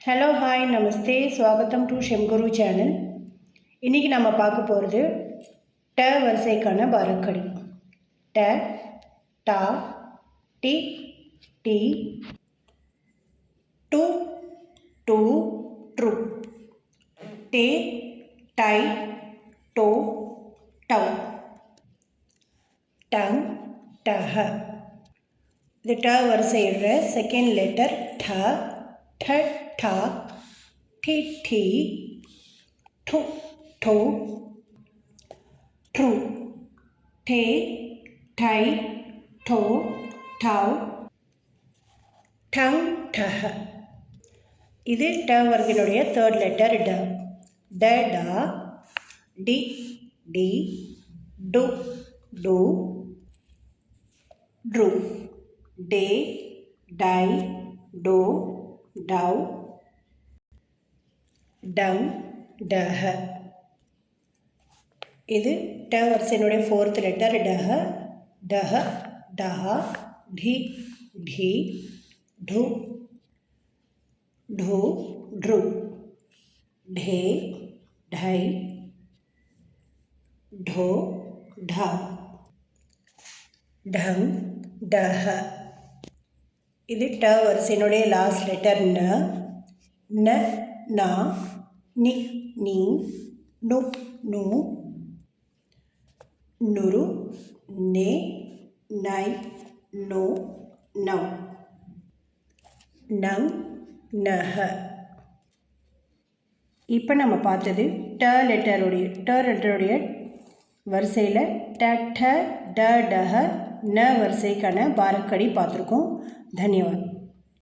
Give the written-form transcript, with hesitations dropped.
Hello hi namaste ஸ்வாகத்தம் to Shemguru channel. இன்றைக்கி நம்ம பார்க்க போகிறது ட வரிசைக்கான பாரக்கடி. ட, டா, டி, டி, டு, டூ, ட்ரு, டே, டை, டோ, டவ், டங், டஹ. இது ட வரிசையோட செகண்ட் லெட்டர் ட, ட, ட, டி, டி, டு, டு, ட்ரு, டே, டை, டோ, டவ், டங், டஹ. இது ட வர்க்கினுடைய தேர்ட் லெட்டர் ட. ட, டா, டி, டி, டு, டு, ட்ரு, டே, டை, டோ, டவ், டங், டஹ. இது ட வரிசையினுடைய ஃபோர்த் லெட்டர் டஹ. டஹ, டஹா, டி, டி, டு, டு, ட்ரு, டே, டை, டோ, டவ், டங், டஹ. இது ட வரிசையினுடைய லாஸ்ட் லெட்டர் ந. ந, நா, நி, நீ, நு, நு, நுரு, நே, நை, நோ, நவ், நங், நஹ. இப்போ நம்ம பார்த்தது ட லெட்டருடைய வரிசையில் ட, ட, ட, டஹ, ந வரிசைக்கான பாரக்கடி பார்த்துருக்கோம். धन्यवाद.